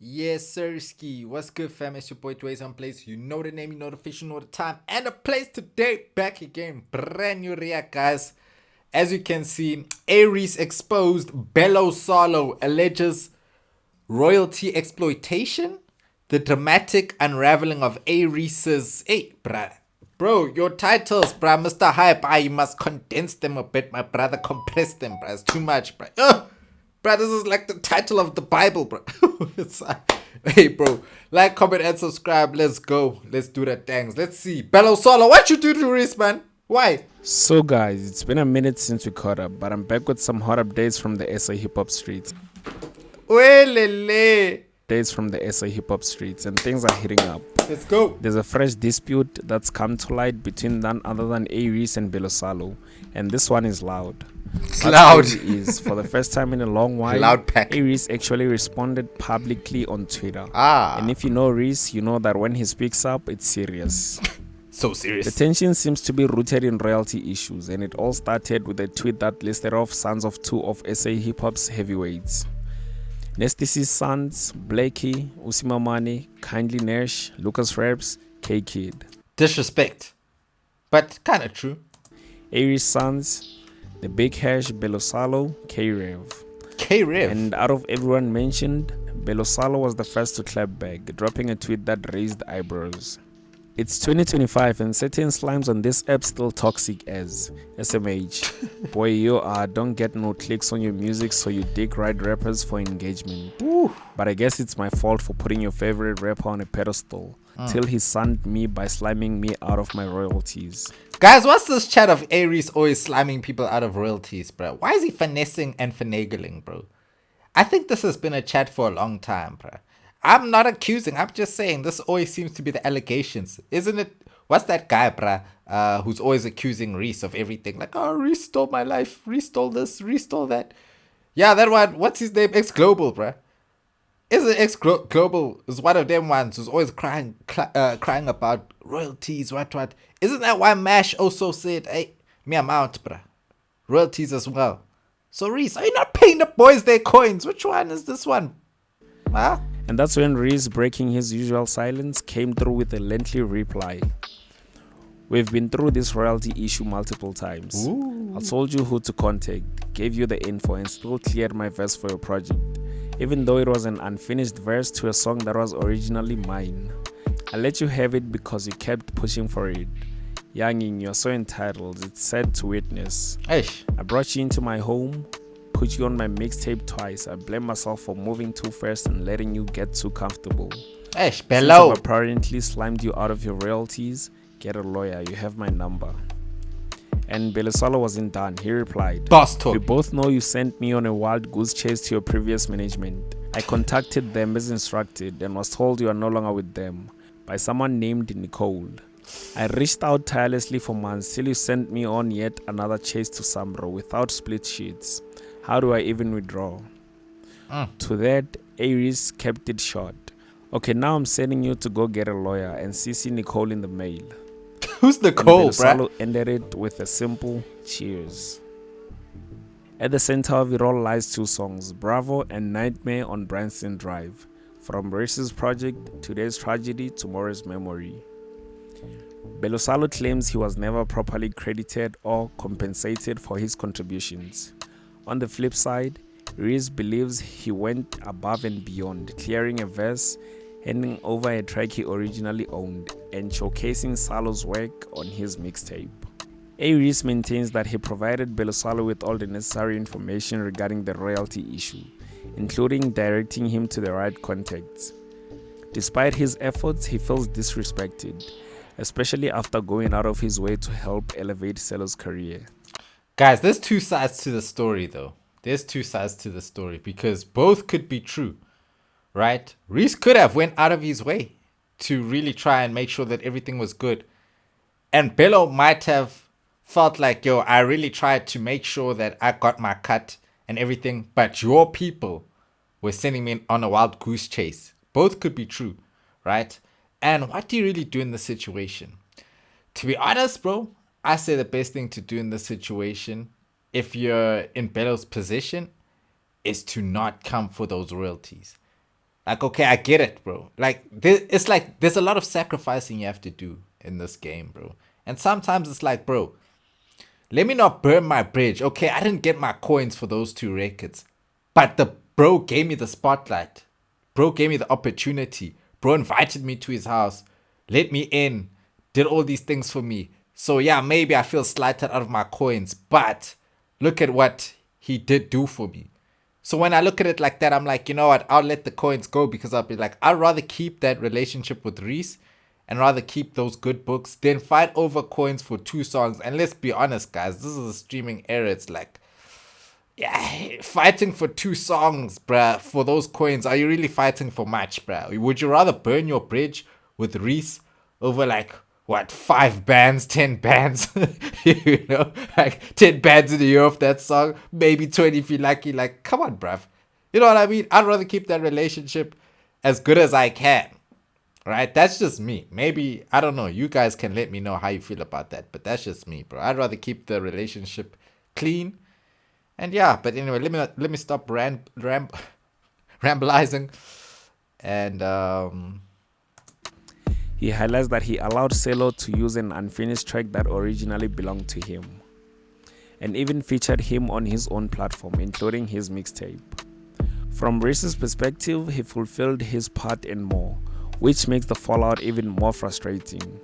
Yes, sir, ski. What's good, fam? It's your boy Dwayze on place. You know the name, you know the fish, you know the time, and the place today. Back again, brand new react, guys. As you can see, A-Reece exposed Belo Salo alleges royalty exploitation, the dramatic unraveling of A-Reece's. Hey, bruh. Bro, your titles, bruh, Mr. Hype, you must condense them a bit, my brother. Compress them, bruh. It's too much, bruh. Ugh! Bro, this is like the title of the Bible, bro. It's hey, bro. Like, comment, and subscribe. Let's go. Let's do that things. Let's see. Belo Salo, what you do to Reece, man? Why? So guys, it's been a minute since we caught up, but I'm back with some hot updates from the SA hip hop streets. Welele. Days from the SA hip hop streets, and things are heating up. Let's go. There's a fresh dispute that's come to light between none other than A-Reece and Belo Salo, and this one is loud. It's What's loud. crazy is, for the first time in a long while, Loud pack. A-Reece actually responded publicly on Twitter. Ah. And if you know Reece, you know that when he speaks up, it's serious. So The serious. tension seems to be rooted in royalty issues, and it all started with a tweet that listed off sons of two of SA hip hop's heavyweights. Nasty C's sons, Blakey, Usimamani, Kindly Nash, Lucas Raps, Keed. Disrespect. But kind of true. A-Reece sons, the Big Hash, Belo Salo, K-Rev. K-Rev. And out of everyone mentioned, Belo Salo was the first to clap back, dropping a tweet that raised eyebrows. It's 2025 and certain slimes on this app still toxic as SMH. Boy, you don't get no clicks on your music, so you dig right rappers for engagement. Ooh. But I guess it's my fault for putting your favorite rapper on a pedestal till he sunned me by sliming me out of my royalties. Guys, what's this chat of A-Reece always slamming people out of royalties, bro? Why is he finessing and finagling, bro? I think this has been a chat for a long time, bro. I'm not accusing. I'm just saying this always seems to be the allegations, isn't it? What's that guy, bruh, who's always accusing Reece of everything? Like, oh, Reece stole my life. Reece stole this. Reece stole that. Yeah, that one. What's his name? X-Global, bruh. Isn't X-Global is one of them ones who's always crying about royalties, what? Isn't that why Mash also said, hey, me I'm out, bruh. Royalties as well. So, Reece, are you not paying the boys their coins? Which one is this one? Huh? And that's when Reece, breaking his usual silence, came through with a lengthy reply. We've been through this royalty issue multiple times. Ooh. I told you who to contact, gave you the info, and still cleared my verse for your project, even though it was an unfinished verse to a song that was originally mine. I let you have it because you kept pushing for it. Youngin, you're so entitled, it's sad to witness. Eish. I brought you into my home, put you on my mixtape twice. I blame myself for moving too fast and letting you get too comfortable. Eish, Since Belo. I've apparently slimed you out of your royalties, get a lawyer, you have my number. And Belo Salo wasn't done. He replied, Boss we talk. both know you sent me on a wild goose chase to your previous management. I contacted them as instructed and was told you are no longer with them by someone named Nicole. I reached out tirelessly for months till you sent me on yet another chase to Sambro without split sheets. How do I even withdraw? To that, A-Reece kept it short. Okay, now I'm sending you to go get a lawyer and CC Nicole in the mail. Who's And Nicole, Belo bruh? Salo ended it with a simple cheers. At the center of it all lies two songs, Bravo and Nightmare on Branson Drive. From Race's project, Today's Tragedy, Tomorrow's Memory. Belo Salo claims he was never properly credited or compensated for his contributions. On the flip side, Reece believes he went above and beyond, clearing a verse, handing over a track he originally owned, and showcasing Salo's work on his mixtape. A-Reece maintains that he provided Belo Salo with all the necessary information regarding the royalty issue, including directing him to the right contacts. Despite his efforts, he feels disrespected, especially after going out of his way to help elevate Salo's career. Guys, there's two sides to the story, though. There's two sides to the story because both could be true, right? Reece could have went out of his way to really try and make sure that everything was good. And Bello might have felt like, yo, I really tried to make sure that I got my cut and everything, but your people were sending me on a wild goose chase. Both could be true, right? And what do you really do in this situation? To be honest, bro, I say the best thing to do in this situation, if you're in Bello's position, is to not come for those royalties. Like, okay, I get it, bro. Like, it's like there's a lot of sacrificing you have to do in this game, bro. And sometimes it's like, bro, let me not burn my bridge. Okay, I didn't get my coins for those 2 records, but the bro gave me the spotlight. Bro gave me the opportunity. Bro invited me to his house, let me in, did all these things for me. So yeah, maybe I feel slighted out of my coins, but look at what he did do for me. So when I look at it like that, I'm like, you know what? I'll let the coins go because I'll be like, I'd rather keep that relationship with Reece and rather keep those good books than fight over coins for 2 songs. And let's be honest, guys, this is a streaming era. It's like, yeah, fighting for 2 songs, bruh, for those coins. Are you really fighting for much, bruh? Would you rather burn your bridge with Reece over like, what, 5 bands, 10 bands? You know, like 10 bands in a year of that song, maybe 20 if you're lucky. Like, come on, bruv. You know what I mean? I'd rather keep that relationship as good as I can. Right? That's just me. Maybe, I don't know. You guys can let me know how you feel about that. But that's just me, bro. I'd rather keep the relationship clean. And yeah, but anyway, let me stop rambling. And He highlights that he allowed Salo to use an unfinished track that originally belonged to him, and even featured him on his own platform, including his mixtape. From Reece's perspective, he fulfilled his part and more, which makes the fallout even more frustrating.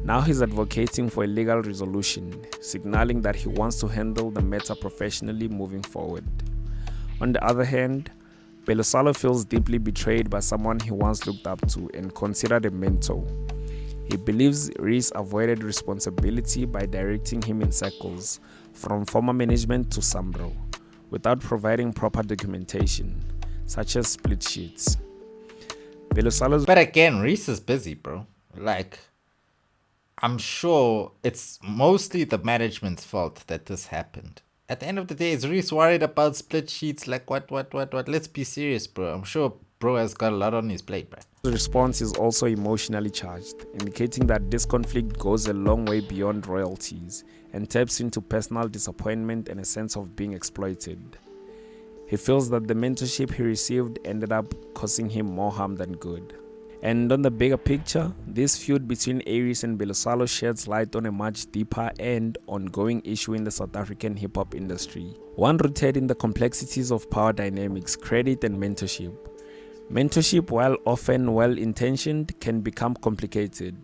Now he's advocating for a legal resolution, signaling that he wants to handle the matter professionally moving forward. On the other hand, Belo Salo feels deeply betrayed by someone he once looked up to and considered a mentor. He believes Reece avoided responsibility by directing him in circles, from former management to Sambro, without providing proper documentation, such as split sheets. Belo Salo's but again, Reece is busy, bro. Like, I'm sure it's mostly the management's fault that this happened. At the end of the day, is Reece worried about split sheets? Like, what? Let's be serious, bro. I'm sure bro has got a lot on his plate, bro. response is also emotionally charged, indicating that this conflict goes a long way beyond royalties and taps into personal disappointment and a sense of being exploited. He feels that the mentorship he received ended up causing him more harm than good. And on the bigger picture, this feud between A-REECE and Belo Salo sheds light on a much deeper and ongoing issue in the South African hip-hop industry, one rooted in the complexities of power dynamics, credit and mentorship. Mentorship, while often well-intentioned, can become complicated.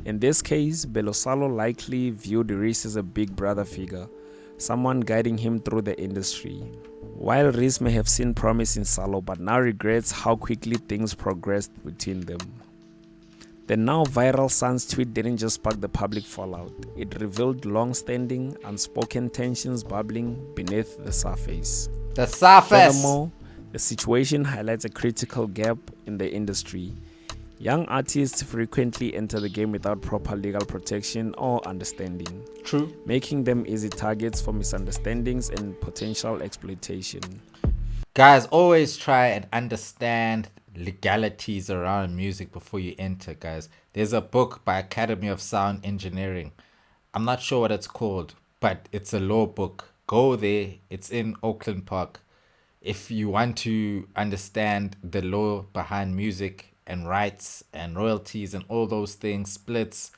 In this case, Belo Salo likely viewed Reece as a big brother figure, someone guiding him through the industry. While Reece may have seen promise in Salo but now regrets how quickly things progressed between them. The now viral Sans tweet didn't just spark the public fallout, it revealed long-standing, unspoken tensions bubbling beneath the surface. The surface! Furthermore, the situation highlights a critical gap in the industry. Young artists frequently enter the game without proper legal protection or understanding. True. Making them easy targets for misunderstandings and potential exploitation. Guys, always try and understand legalities around music before you enter, guys. There's a book by Academy of Sound Engineering. I'm not sure what it's called, but it's a law book. Go there. It's in Auckland Park. If you want to understand the law behind music and rights and royalties and all those things, splits,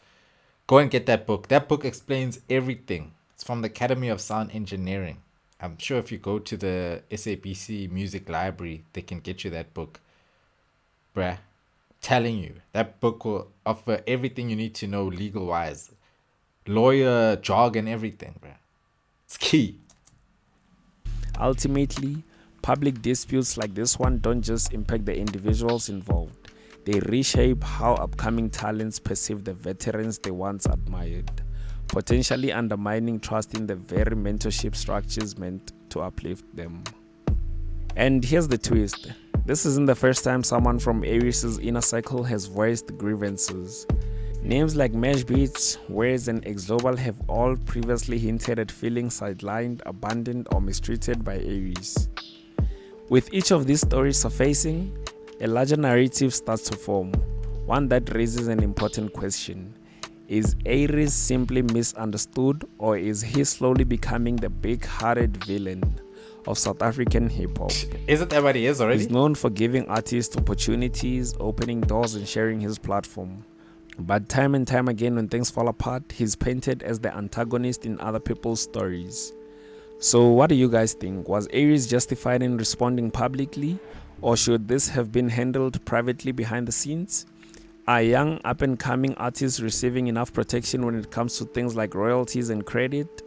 go and get that book. That book explains everything. It's from the Academy of Sound Engineering. I'm sure if you go to the SABC Music Library, they can get you that book. Bruh, telling you, that book will offer everything you need to know legal-wise. Lawyer, jargon, everything, bruh. It's key. Ultimately, public disputes like this one don't just impact the individuals involved. They reshape how upcoming talents perceive the veterans they once admired, potentially undermining trust in the very mentorship structures meant to uplift them. And here's the twist. This isn't the first time someone from A-REECE's inner circle has voiced grievances. Names like Mesh Beats, Wayze and X-Global have all previously hinted at feeling sidelined, abandoned or mistreated by A-REECE. With each of these stories surfacing, a larger narrative starts to form, one that raises an important question. Is A-REECE simply misunderstood, or is he slowly becoming the big-hearted villain, of South African hip hop. Isn't that what he is already? He's known for giving artists opportunities, opening doors, and sharing his platform. But time and time again, when things fall apart, he's painted as the antagonist in other people's stories. So, what do you guys think? Was A-REECE justified in responding publicly, or should this have been handled privately behind the scenes? Are young, up and coming artists receiving enough protection when it comes to things like royalties and credit?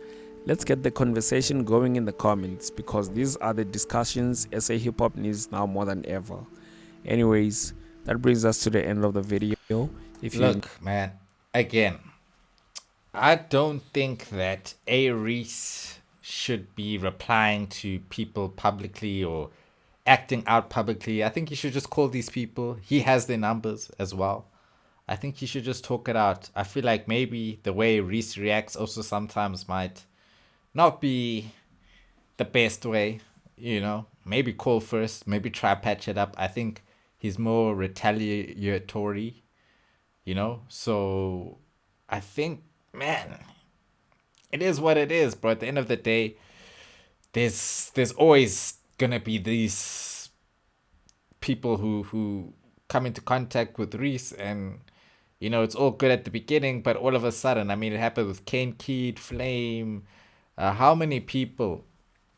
Let's get the conversation going in the comments, because these are the discussions SA hip hop needs now more than ever. Anyways, that brings us to the end of the video. Look, man, again, I don't think that A-Reece should be replying to people publicly or acting out publicly. I think you should just call these people. He has their numbers as well. I think you should just talk it out. I feel like maybe the way Reece reacts also sometimes might not be the best way, Maybe call first, maybe try patch it up. I think he's more retaliatory, So I think, man, it is what it is, bro. At the end of the day, there's always gonna be these people who come into contact with Reece, and it's all good at the beginning, but all of a sudden, I mean, it happened with Keed, Flame. How many people,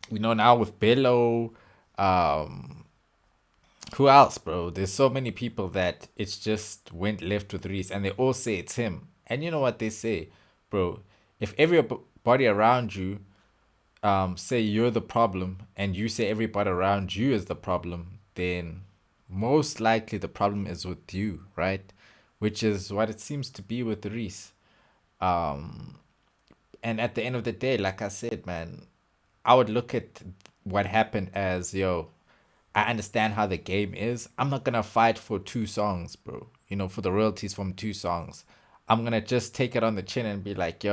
now with Belo, who else, bro? There's so many people that it's just went left with Reece, and they all say it's him. And you know what they say, bro? If everybody around you say you're the problem, and you say everybody around you is the problem, then most likely the problem is with you, right? Which is what it seems to be with Reece. And at the end of the day, like I said, man, I would look at what happened as, I understand how the game is. I'm not going to fight for 2 songs, bro. For the royalties from 2 songs. I'm going to just take it on the chin and be like,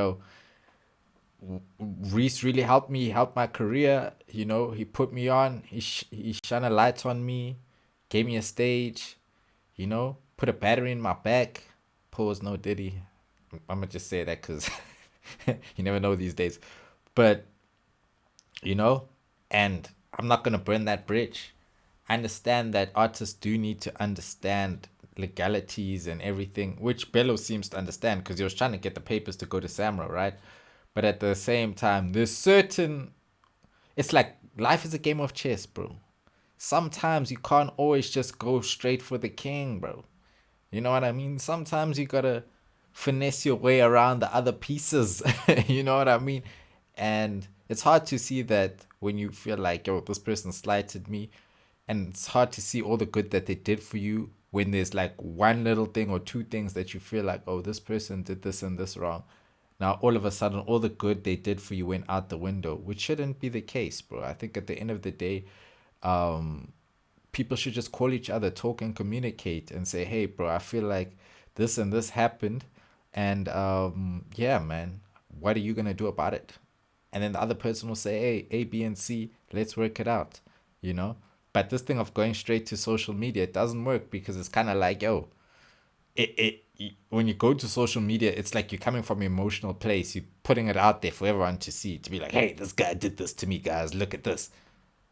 Reece really helped me, helped my career. He put me on. He shone a light on me, gave me a stage, put a battery in my back. Pause, no Diddy. I'm going to just say that because you never know these days. But, and I'm not going to burn that bridge. I understand that artists do need to understand legalities and everything, which Belo seems to understand because he was trying to get the papers to go to Samra, right? But at the same time, it's like life is a game of chess, bro. Sometimes you can't always just go straight for the king, bro. You know what I mean? Sometimes you gotta finesse your way around the other pieces. You know what I mean? And it's hard to see that when you feel like, this person slighted me. And it's hard to see all the good that they did for you when there's like one little thing or 2 things that you feel like, this person did this and this wrong. Now, all of a sudden, all the good they did for you went out the window, which shouldn't be the case, bro. I think at the end of the day, people should just call each other, talk and communicate and say, hey, bro, I feel like this and this happened. And yeah, man, what are you going to do about it? And then the other person will say, hey, A, B, and C, let's work it out, But this thing of going straight to social media, it doesn't work because it's kind of like, when you go to social media, it's like you're coming from an emotional place. You're putting it out there for everyone to see, to be like, hey, this guy did this to me, guys. Look at this.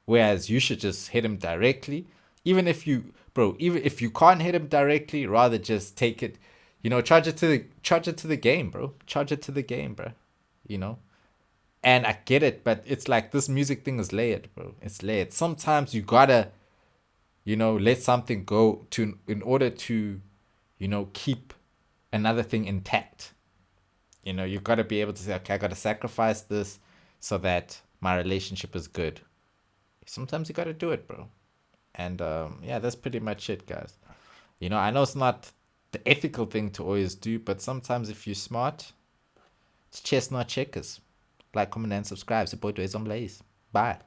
Whereas you should just hit him directly. Even if you can't hit him directly, rather just take it, charge it to the game, bro. Charge it to the game, bro. And I get it, but it's like this music thing is layered, bro. It's layered. Sometimes you gotta, let something go in order to, keep another thing intact. You gotta be able to say, okay, I gotta sacrifice this so that my relationship is good. Sometimes you gotta do it, bro. And yeah, that's pretty much it, guys. I know it's not the ethical thing to always do, but sometimes if you're smart, it's chess, not checkers. Like, comment, and subscribe. Support Dwayze on Blaze. Bye.